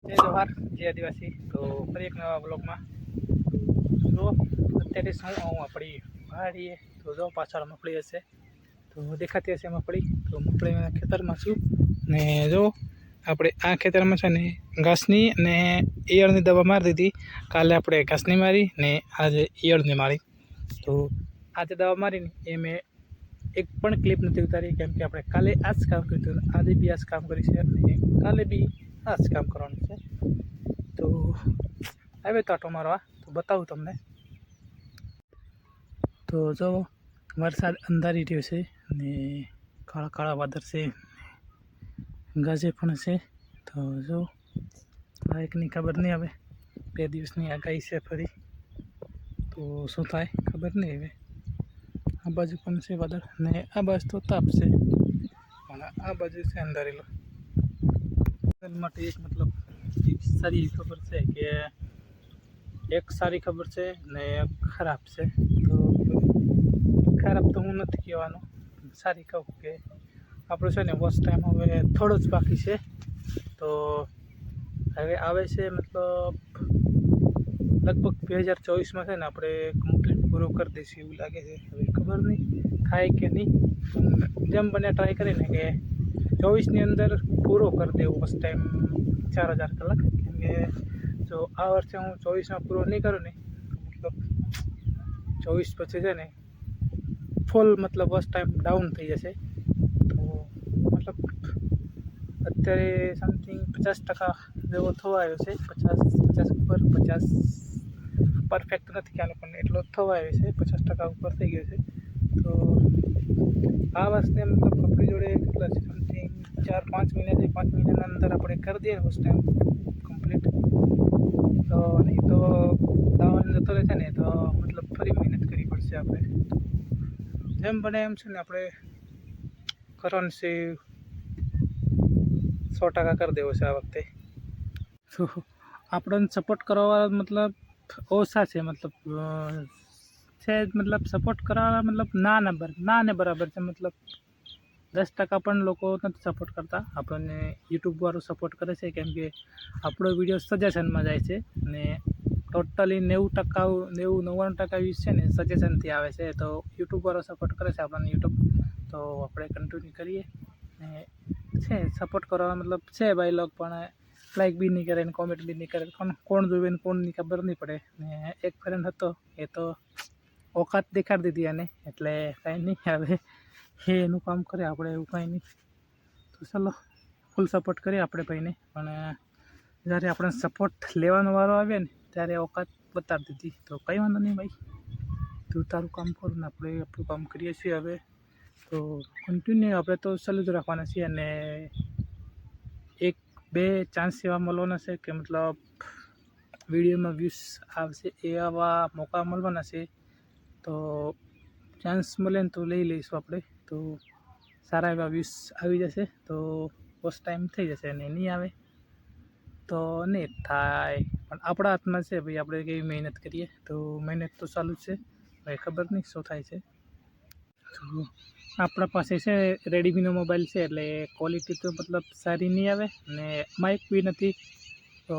જય જવાહર જય આદિવાસી। તો ફરી એક નવા બ્લોગમાં જો અત્યારે શું આવું આપણી વાડીએ તો જો પાછળ મગફળી હશે તો દેખાતી હશે મગફળી। તો મગફળીના ખેતરમાં છું ને જો આપણે આ ખેતરમાં છે ને ઘાસની અને ઈયળની દવા મારી દીધી। કાલે આપણે ઘાસની મારી ને આજે ઈયળની મારી। તો આજે દવા મારીને એ મેં એક પણ ક્લિપ નથી ઉતારી, કેમ કે આપણે કાલે આ જ કામ કર્યું હતું, આજે બી આ જ કામ કરી છે અને કાલે બી આ જ કામ કરવાનું છે। તો હવે તો આટો મારવા તો બતાવું તમને। તો જો વરસાદ અંધારી રહ્યો છે અને કાળા કાળા વાદળ છે, ગાજે પણ છે। તો જો એકની ખબર નહીં, હવે 2 દિવસની આગાહી છે ફરી, તો શું થાય ખબર નહીં। હવે આ બાજુ પણ છે વાદળ ને આ બાજુ તો તાપ છે, પણ આ બાજુ છે અંધારેલો। માટે એક મતલબ એક સારી ખબર છે કે એક સારી ખબર છે ને એક ખરાબ છે। તો ખરાબ તો હું નથી કહેવાનો, સારી કહું કે આપણું છે ને વોચ ટાઈમ હવે થોડો જ બાકી છે। તો હવે આવે છે મતલબ લગભગ 2024માં છે ને આપણે કમ્પ્લીટ પૂરો કરી દઈશું એવું લાગે છે। હવે ખબર નહીં થાય કે નહીં, જેમ બને ટ્રાય કરીને કે 24ની અંદર પૂરો કરી દેવો બસ ટાઈમ 4000 કલાક। કેમ કે જો આ વર્ષે હું 24માં પૂરો નહીં કરું ને મતલબ 24 પછી છે ને ફૂલ મતલબ બસ ટાઈમ ડાઉન થઈ જશે। તો મતલબ અત્યારે સમથિંગ 50% જેવો થવા આવ્યો છે, 50 ઉપર 50 પરફેક્ટ નથી ખ્યાલ, પણ એટલો થવા આવ્યો છે, 50% ઉપર થઈ ગયો છે। તો આ વર્ષને મતલબ આપણી જોડે કેટલા છે, સમથિંગ 4-5 મહિના છે, 5 મહિનાના અંદર આપણે કરી દઈએ બસ ટાઈમ કમ્પ્લીટ। તો નહીં તો દાવાનો જતો રહેશે ને તો મતલબ ફરી મહેનત કરવી પડશે આપણે। જેમ બને એમ છે ને આપણે કરવાનું છે, 100% કરી દેવો છે આ વખતે। તો આપણને સપોર્ટ કરવાવાળા મતલબ ઓછા છે, મતલબ છે મતલબ સપોર્ટ કરવાવાળા મતલબ ના ને બરાબર છે। મતલબ 10% પણ લોકો નથી સપોર્ટ કરતા આપણને, યુટ્યુબવાળું સપોર્ટ કરે છે કેમ કે આપણો વિડીયો સજેશનમાં જાય છે અને ટોટલી 90-99% વ્યૂઝ છે ને સજેશનથી આવે છે। તો યુટ્યુબવાળો સપોર્ટ કરે છે આપણને યુટ્યુબ, તો આપણે કન્ટિન્યુ કરીએ ને છે સપોર્ટ કરવા મતલબ છે ભાઈ લોગ, પણ લાઈક બી નહીં કરે ને કોમેન્ટ બી નહીં કરે, કોણ જોવે ને કોણની ખબર નહીં પડે। ને એક ફ્રેન્ડ હતો એ તો ઓકાત દેખાડી દીધી એને, એટલે કાંઈ નહીં, હવે એ એનું કામ કરે, આપણે એવું કાંઈ નહીં। તો ચાલો ફૂલ સપોર્ટ કરીએ આપણે ભાઈને, પણ જ્યારે આપણે સપોર્ટ લેવાનો વારો આવે ને ત્યારે ઓકાત બતાવી દીધી। તો કંઈ વાંધો નહીં ભાઈ, તું તારું કામ કરું ને આપણે આપણું કામ કરીએ છીએ હવે। તો કન્ટિન્યુ આપણે તો ચાલુ જ રાખવાના છીએ અને 1-2 ચાન્સ એવા મળવાના છે કે મતલબ વિડીયોમાં વ્યૂઝ આવશે એવા મોકા મળવાના છે। તો ચાન્સ મળે ને તો લઈ લઈશું આપણે, તો સારા એવા વ્યૂઝ આવી જશે તો બસ ટાઈમ થઈ જશે, અને નહીં આવે તો નહીં થાય, પણ આપણા હાથમાં છે ભાઈ, આપણે કેવી મહેનત કરીએ। તો મહેનત તો ચાલુ જ છે ભાઈ, ખબર નહીં શું થાય છે। તો આપણા પાસે છે રેડમીનો મોબાઈલ છે, એટલે ક્વોલિટી તો મતલબ સારી નહીં આવે ને માઇક બી નથી, તો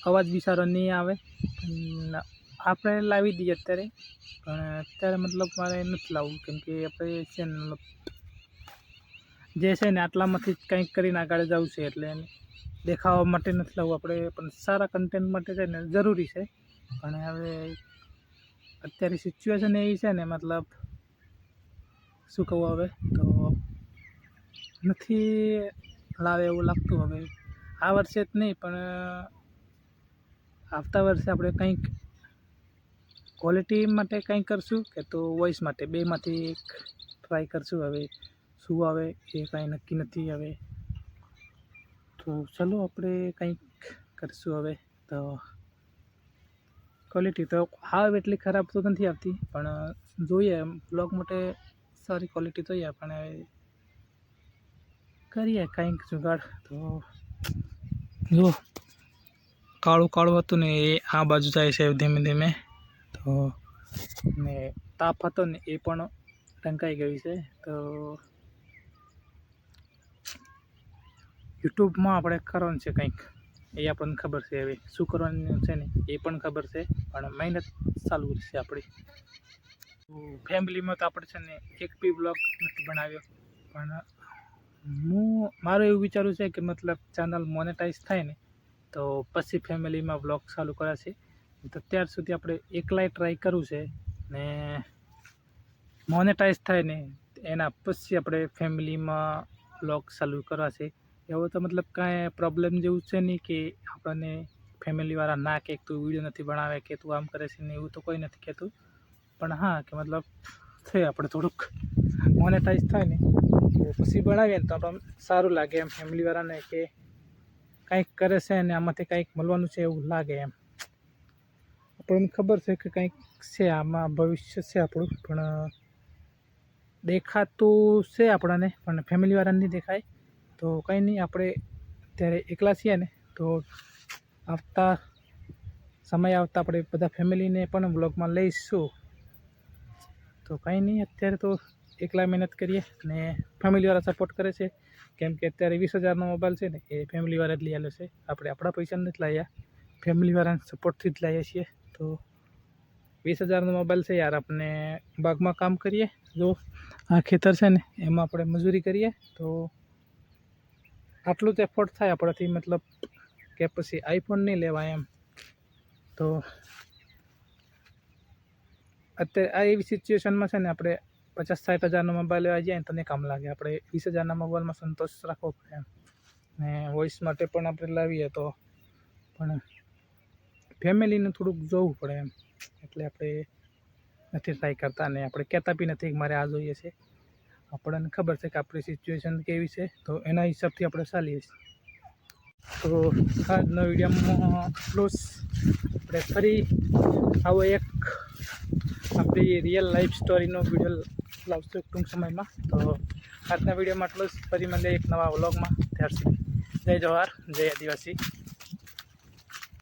અવાજ બી સારો નહીં આવે। આપણે લાવી દઈએ અત્યારે, પણ અત્યારે મતલબ મારે નથી લાવવું, કેમ કે આપણે છે ને મતલબ જે છે ને આટલામાંથી જ કંઈક કરીને આગળ જવું છે, એટલે દેખાવા માટે નથી લાવવું આપણે, પણ સારા કન્ટેન્ટ માટે છે ને જરૂરી છે। પણ હવે અત્યારે સિચ્યુએશન એવી છે ને મતલબ શું કહું, હવે તો નથી લાવે એવું લાગતું। હવે આ વર્ષે જ નહીં પણ આવતા વર્ષે આપણે કંઈક ક્વોલિટી માટે કંઈક કરશું કે તો વોઇસ માટે, બેમાંથી એક ટ્રાય કરશું। હવે શું આવે એ કાંઈ નક્કી નથી હવે, તો ચલો આપણે કંઈક કરીશું હવે। તો ક્વોલિટી તો આવે એટલી ખરાબ તો નથી આવતી, પણ જોઈએ બ્લોગ માટે સારી ક્વોલિટી જોઈએ, પણ હવે કરીએ કંઈક જુગાડ। તો જો કાળું કાળું હતું ને એ આ બાજુ જાય છે ધીમે ધીમે, તો ને તાપ હતો ને એ પણ ઢંકાઈ ગયું છે। તો યુટ્યુબમાં આપણે કરવાનું છે કંઈક, એ આપણને ખબર છે. હવે શું કરવાનું છે ને એ પણ ખબર છે, પણ મહેનત ચાલુ છે આપણી. ફેમિલીમાં તો આપણે છે ને એક બી બ્લોગ નથી બનાવ્યો, પણ મારું એવું વિચારું છે કે મતલબ ચેનલ મોનેટાઈઝ થાય ને તો પછી ફેમિલીમાં બ્લોગ ચાલુ કરાશે. તો ત્યાર સુધી આપણે એકલાય ટ્રાય કરવું છે, ને મોનેટાઈઝ થાય ને એના પછી આપણે ફેમિલીમાં બ્લોગ ચાલુ કરાશે. એવો તો મતલબ કાંઈ પ્રોબ્લેમ જેવું છે નહીં કે આપણને ફેમિલીવાળા ના કે તું વિડીયો નથી બનાવે કે તું આમ કરે છે ને, એવું તો કોઈ નથી કહેતું. પણ હા કે મતલબ છે આપણે થોડુંક મોનેટાઈઝ થાય ને તો પછી બનાવીએ ને તો આપણને સારું લાગે એમ, ફેમિલીવાળાને કે કંઈક કરે છે ને આમાંથી કંઈક મળવાનું છે એવું લાગે એમ. આપણને ખબર છે કે કંઈક છે આમાં, ભવિષ્ય છે આપણું, પણ દેખાતું છે આપણને, પણ ફેમિલીવાળાને નહીં દેખાય. તો કંઈ નહીં, આપણે અત્યારે એકલા છીએ ને તો આવતા સમય આવતા આપણે બધા ફેમિલીને પણ બ્લોગમાં લઈશું. તો કંઈ નહીં, અત્યારે તો એકલા મહેનત કરીએ અને ફેમિલીવાળા સપોર્ટ કરે છે, કેમ કે અત્યારે 20,000નો મોબાઈલ છે ને એ ફેમિલીવાળા જ લઈ આવેલો છે. આપણે આપણા પૈસા નથી લાવ્યા, ફેમિલીવાળાના સપોર્ટથી જ લાવીએ છીએ. તો 20,000નો મોબાઈલ છે યાર. આપણે બાગમાં કામ કરીએ, જો આ ખેતર છે ને એમાં આપણે મજૂરી કરીએ તો આટલું જ એફોર્ટ થાય આપણાથી, મતલબ કે પછી આઈફોન નહીં લેવાય એમ. તો અત્યારે આ એવી સિચ્યુએશનમાં છે ને આપણે 50-60,000નો મોબાઈલ લેવા જાય ને તો નહીં કામ લાગે. આપણે 20,000ના મોબાઈલમાં સંતોષ રાખવો પડે એમ. ને વોઇસ માટે પણ આપણે લાવીએ તો પણ ફેમિલીને થોડુંક જોવું પડે એમ, એટલે આપણે નથી ટ્રાય કરતા ને આપણે કહેતા બી નથી કે મારે આ જોઈએ છે. આપણને ખબર છે કે આપણી સિચ્યુએશન કેવી છે, તો એના હિસાબથી આપણે ચાલીએ છીએ. તો આજના વિડીયોમાં એટલું જ. આપણે ફરી આવો એક આપણી રિયલ લાઈફ સ્ટોરીનો વિડીયો લાવશું ટૂંક સમયમાં. તો આજના વિડીયોમાં એટલું જ. ફરી મળીએ એક નવા વ્લોગમાં. ત્યાર સુધી જય જવાહર, જય આદિવાસી.